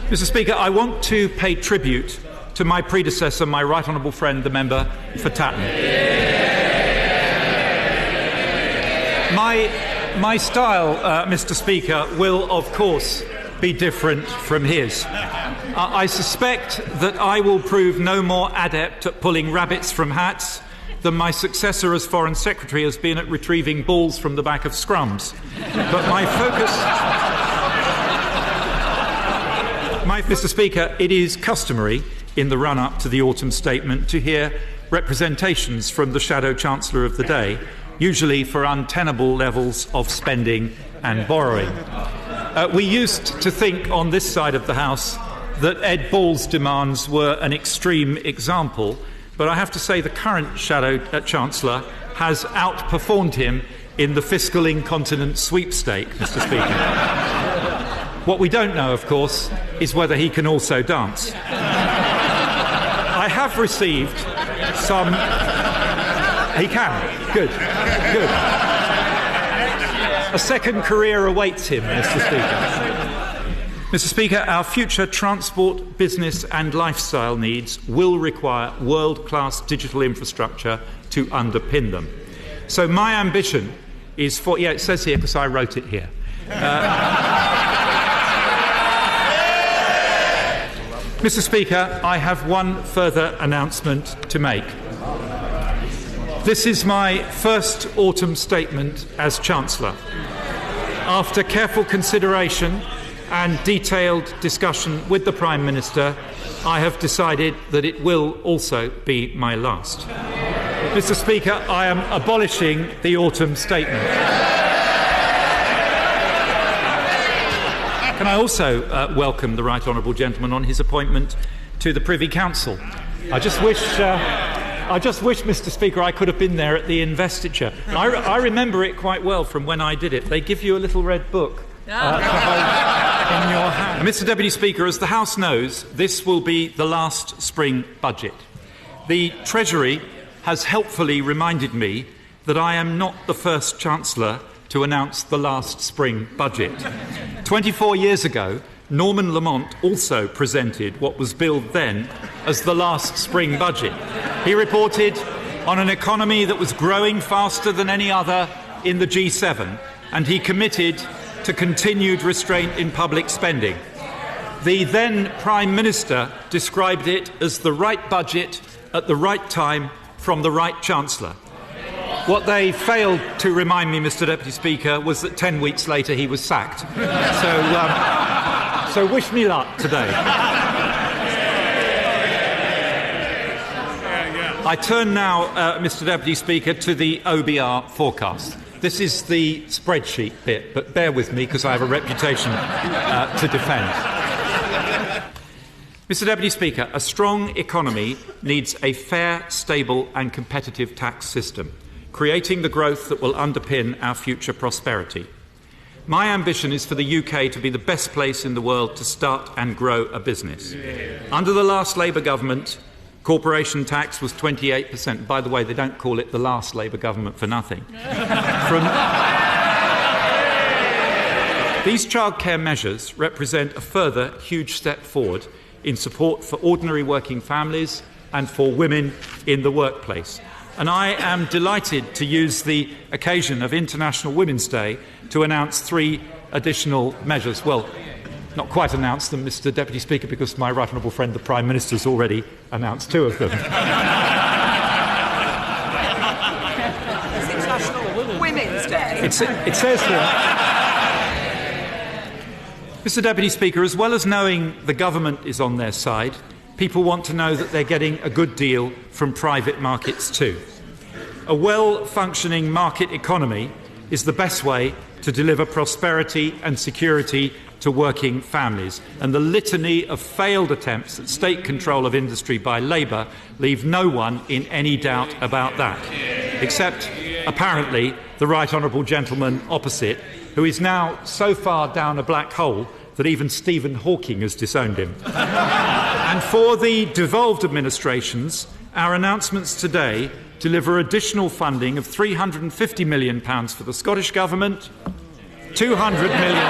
Mr. Speaker, I want to pay tribute to my predecessor, my right honourable friend, the member for Tatton. My style, Mr. Speaker, will of course be different from his. I suspect that I will prove no more adept at pulling rabbits from hats than my successor as Foreign Secretary has been at retrieving balls from the back of scrums. But my focus... Mr. Speaker, it is customary in the run-up to the autumn statement to hear representations from the Shadow Chancellor of the day, usually for untenable levels of spending and borrowing. We used to think on this side of the House that Ed Ball's demands were an extreme example, but I have to say the current Shadow Chancellor has outperformed him in the fiscal incontinence sweepstake, Mr. Speaker. What we don't know, of course, is whether he can also dance. I have received some... He can. Good. Good. A second career awaits him, Mr. Speaker. Mr. Speaker, our future transport, business and lifestyle needs will require world-class digital infrastructure to underpin them. So my ambition is for... Yeah, it says here because I wrote it here. Mr. Speaker, I have one further announcement to make. This is my first autumn statement as Chancellor. After careful consideration and detailed discussion with the Prime Minister, I have decided that it will also be my last. Mr. Speaker, I am abolishing the autumn statement. Can I also welcome the Right Honourable Gentleman on his appointment to the Privy Council? I just wish, Mr. Speaker, I could have been there at the investiture. I remember it quite well from when I did it. They give you a little red book to hold in your hand. Mr. Deputy Speaker, as the House knows, this will be the last spring budget. The Treasury has helpfully reminded me that I am not the first Chancellor to announce the last spring budget. 24 years ago, Norman Lamont also presented what was billed then as the last spring budget. He reported on an economy that was growing faster than any other in the G7, and he committed to continued restraint in public spending. The then Prime Minister described it as the right budget at the right time from the right Chancellor. What they failed to remind me, Mr. Deputy Speaker, was that 10 weeks later he was sacked. So wish me luck today. I turn now, Mr. Deputy Speaker, to the OBR forecast. This is the spreadsheet bit, but bear with me because I have a reputation to defend. Mr. Deputy Speaker, a strong economy needs a fair, stable and competitive tax system, creating the growth that will underpin our future prosperity. My ambition is for the UK to be the best place in the world to start and grow a business. Under the last Labour government, corporation tax was 28%. By the way, they don't call it the last Labour government for nothing. These childcare measures represent a further huge step forward in support for ordinary working families and for women in the workplace. And I am delighted to use the occasion of International Women's Day to announce 3 additional measures. Well, not quite announce them, Mr. Deputy Speaker, because my right honourable friend, the Prime Minister, has already announced 2 of them. It's International Women's Day. It says here... Mr. Deputy Speaker, as well as knowing the government is on their side, people want to know that they're getting a good deal from private markets too. A well-functioning market economy is the best way to deliver prosperity and security to working families, and the litany of failed attempts at state control of industry by Labour leave no one in any doubt about that, except, apparently, the right honourable gentleman opposite, who is now so far down a black hole that even Stephen Hawking has disowned him. And for the devolved administrations, our announcements today deliver additional funding of £350 million for the Scottish Government, £200 million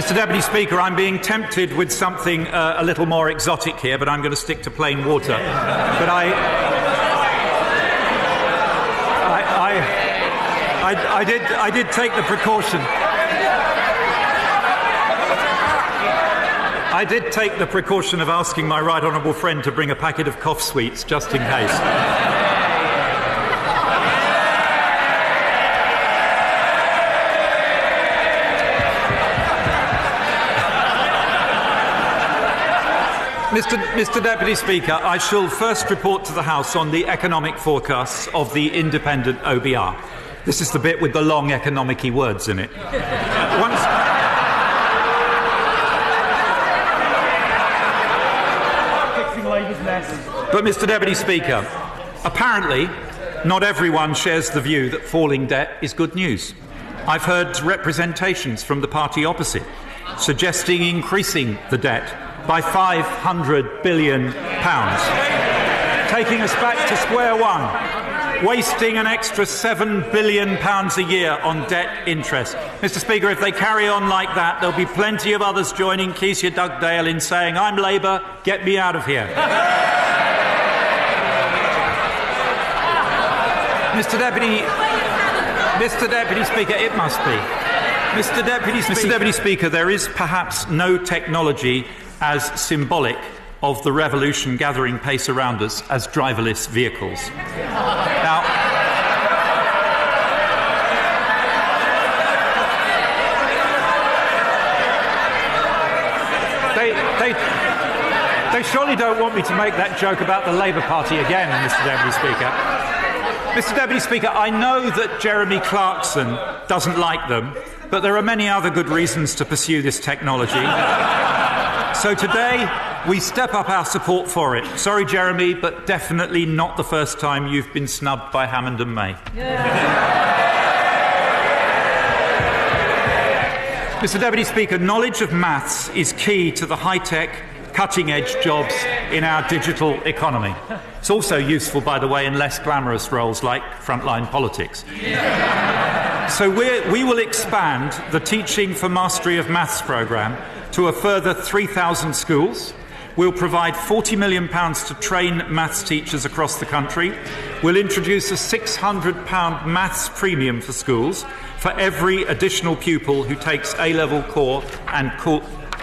Mr. Deputy Speaker, I'm being tempted with something a little more exotic here, but I'm going to stick to plain water. But I did take the precaution. I did take the precaution of asking my right honourable friend to bring a packet of cough sweets just in case. Mr. Deputy Speaker, I shall first report to the House on the economic forecasts of the independent OBR. This is the bit with the long economic-y words in it. But, Mr. Deputy Speaker, apparently not everyone shares the view that falling debt is good news. I've heard representations from the party opposite suggesting increasing the debt by £500 billion, taking us back to square one, wasting an extra £7 billion a year on debt interest. Mr. Speaker, if they carry on like that, there'll be plenty of others joining Keisha Dugdale in saying, "I'm Labour, get me out of here." Mr. Deputy Speaker, it must be. Mr. Deputy Speaker, there is perhaps no technology as symbolic of the revolution gathering pace around us as driverless vehicles. Now, they surely don't want me to make that joke about the Labour Party again, Mr. Deputy Speaker. Mr. Deputy Speaker, I know that Jeremy Clarkson doesn't like them, but there are many other good reasons to pursue this technology. So today, we step up our support for it. Sorry, Jeremy, but definitely not the first time you've been snubbed by Hammond and May. Mr. Deputy Speaker, knowledge of maths is key to the high-tech, cutting-edge jobs in our digital economy. It's also useful, by the way, in less glamorous roles like frontline politics. So we will expand the Teaching for Mastery of Maths programme to a further 3,000 schools. We'll provide £40 million to train maths teachers across the country. We'll introduce a £600 maths premium for schools for every additional pupil who takes A-level core and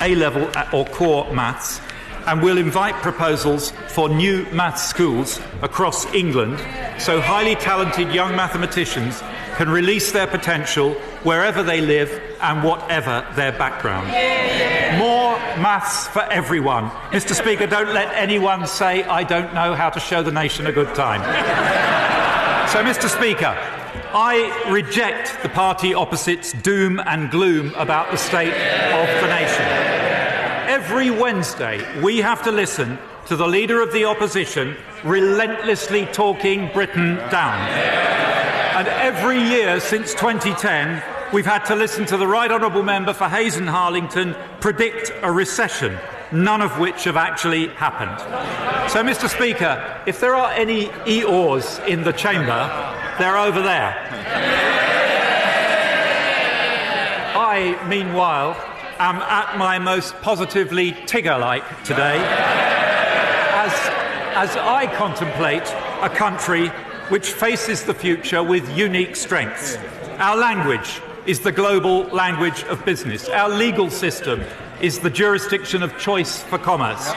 A-level or core maths. And we'll invite proposals for new maths schools across England so highly talented young mathematicians can release their potential wherever they live and whatever their background. More maths for everyone. Mr. Speaker, don't let anyone say I don't know how to show the nation a good time. So, Mr. Speaker, I reject the party opposite's doom and gloom about the state of the nation. Every Wednesday, we have to listen to the Leader of the Opposition relentlessly talking Britain down. And every year since 2010, we've had to listen to the Right Honourable Member for Hayes and Harlington predict a recession, none of which have actually happened. So, Mr. Speaker, if there are any Eeyores in the chamber, they're over there. I, meanwhile, am at my most positively Tigger-like today as I contemplate a country which faces the future with unique strengths. Our language is the global language of business. Our legal system is the jurisdiction of choice for commerce.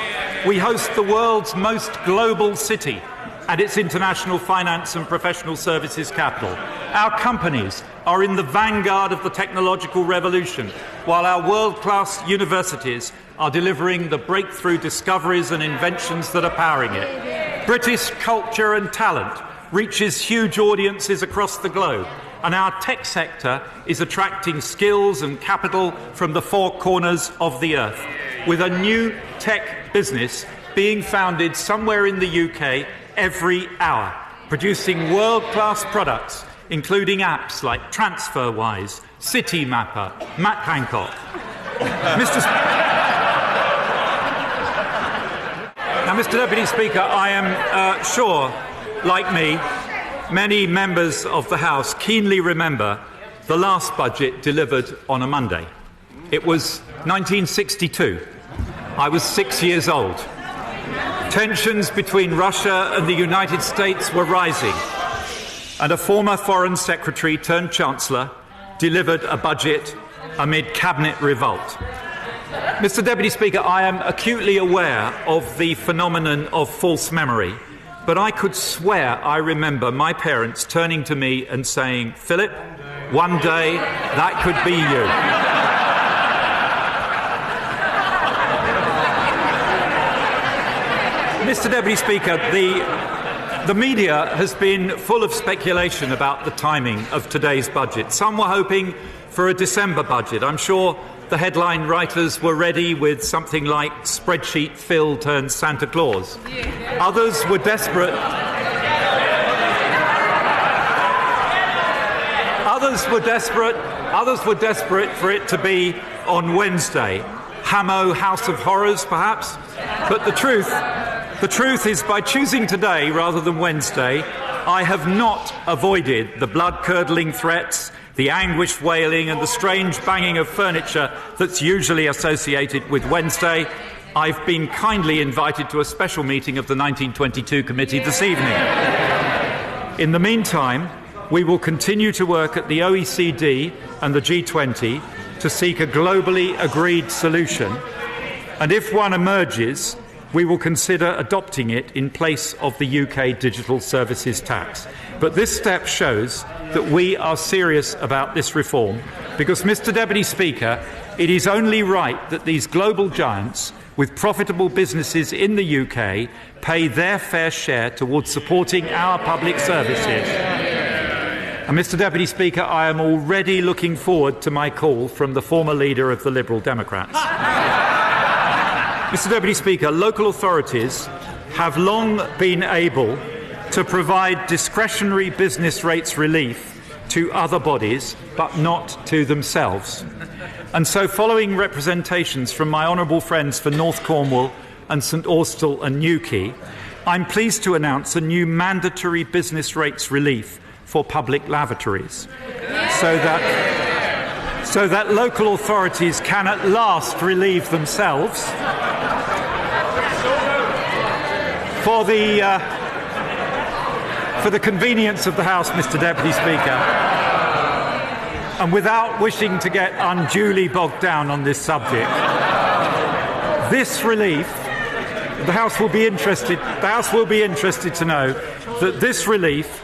We host the world's most global city and its international finance and professional services capital. Our companies are in the vanguard of the technological revolution, while our world-class universities are delivering the breakthrough discoveries and inventions that are powering it. British culture and talent reaches huge audiences across the globe, and our tech sector is attracting skills and capital from the four corners of the earth, with a new tech business being founded somewhere in the UK every hour, producing world-class products, including apps like TransferWise, CityMapper, Matt Hancock. Mr. Deputy Speaker, I am sure, like me, many members of the House keenly remember the last budget delivered on a Monday. It was 1962. I was 6 years old. Tensions between Russia and the United States were rising, and a former Foreign Secretary turned Chancellor delivered a budget amid cabinet revolt. Mr. Deputy Speaker, I am acutely aware of the phenomenon of false memory, but I could swear I remember my parents turning to me and saying, "Philip, one day that could be you." Mr. Deputy Speaker, the media has been full of speculation about the timing of today's budget. Some were hoping for a December budget. I'm sure the headline writers were ready with something like "Spreadsheet Phil turns Santa Claus." Others were desperate. Others were desperate for it to be on Wednesday. Hamo House of Horrors, perhaps. But the truth is, by choosing today rather than Wednesday, I have not avoided the blood-curdling threats, the anguished wailing and the strange banging of furniture that's usually associated with Wednesday. I've been kindly invited to a special meeting of the 1922 committee this evening. In the meantime, we will continue to work at the OECD and the G20 to seek a globally agreed solution, and if one emerges, we will consider adopting it in place of the UK digital services tax. But this step shows that we are serious about this reform because, Mr. Deputy Speaker, it is only right that these global giants with profitable businesses in the UK pay their fair share towards supporting our public services. And, Mr. Deputy Speaker, I am already looking forward to my call from the former leader of the Liberal Democrats. Mr. Deputy Speaker, local authorities have long been able to provide discretionary business rates relief to other bodies, but not to themselves. And so, following representations from my honourable friends for North Cornwall and St Austell and Newquay, I'm pleased to announce a new mandatory business rates relief for public lavatories, so that local authorities can at last relieve themselves for the convenience of the House, Mr. Deputy Speaker, and without wishing to get unduly bogged down on this subject, this relief, the House will be interested to know that this relief,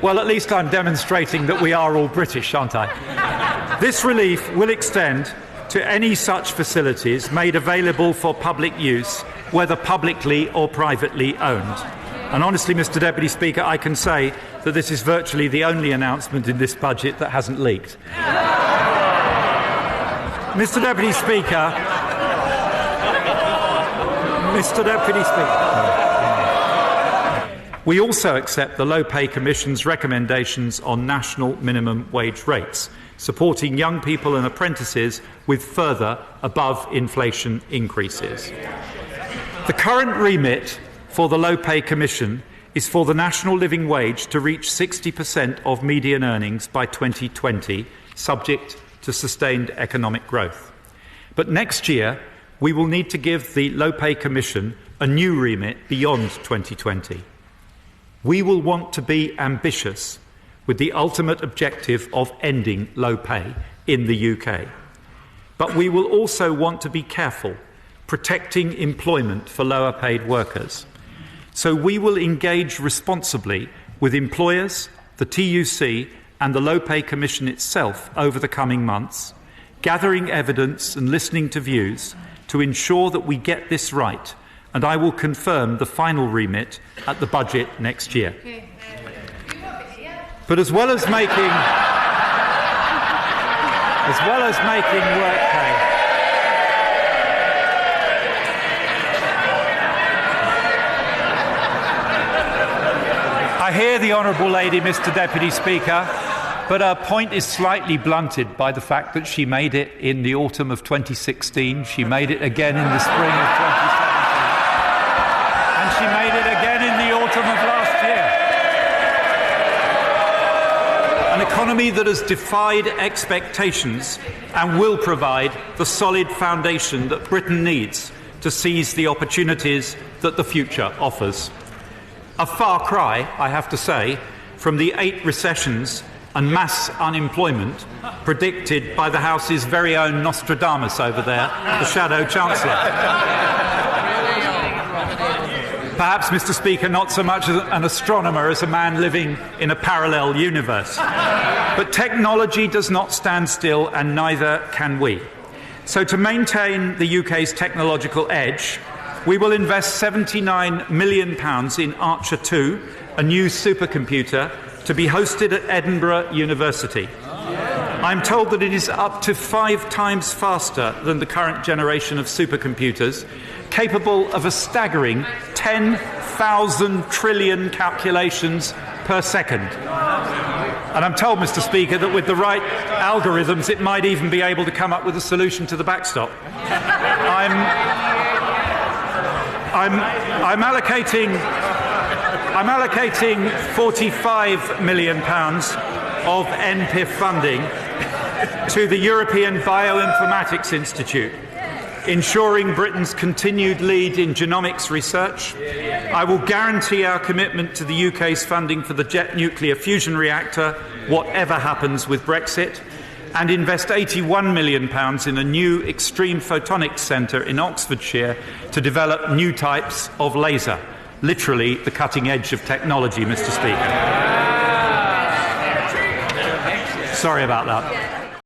well, at least I'm demonstrating that we are all British, aren't I? This relief will extend to any such facilities made available for public use, whether publicly or privately owned. And honestly, Mr. Deputy Speaker, I can say that this is virtually the only announcement in this budget that hasn't leaked. Mr. Deputy Speaker, we also accept the Low Pay Commission's recommendations on national minimum wage rates, supporting young people and apprentices with further above-inflation increases. The current remit for the Low Pay Commission is for the national living wage to reach 60% of median earnings by 2020, subject to sustained economic growth. But next year, we will need to give the Low Pay Commission a new remit beyond 2020. We will want to be ambitious with the ultimate objective of ending low pay in the UK. But we will also want to be careful protecting employment for lower paid workers. So we will engage responsibly with employers, the TUC and the Low Pay Commission itself over the coming months, gathering evidence and listening to views to ensure that we get this right, and I will confirm the final remit at the budget next year. But as well as making work pay, I hear the Honourable Lady, Mr. Deputy Speaker, but her point is slightly blunted by the fact that she made it in the autumn of 2016, she made it again in the spring of 2017, and she made it again in the autumn of last year. economy that has defied expectations and will provide the solid foundation that Britain needs to seize the opportunities that the future offers. A far cry, I have to say, from the 8 recessions and mass unemployment predicted by the House's very own Nostradamus over there, the Shadow Chancellor. Perhaps, Mr. Speaker, not so much as an astronomer as a man living in a parallel universe. But technology does not stand still, and neither can we. So to maintain the UK's technological edge, we will invest £79 million in Archer 2, a new supercomputer to be hosted at Edinburgh University. I'm told that it is up to 5 times faster than the current generation of supercomputers, capable of a staggering 10,000 trillion calculations per second. And I'm told, Mr. Speaker, that with the right algorithms it might even be able to come up with a solution to the backstop. I'm allocating £45 million of NPIF funding to the European Bioinformatics Institute, ensuring Britain's continued lead in genomics research. I will guarantee our commitment to the UK's funding for the Jet Nuclear Fusion Reactor, whatever happens with Brexit, and invest £81 million in a new extreme photonics centre in Oxfordshire to develop new types of laser. Literally the cutting edge of technology, Mr. Speaker. Sorry about that.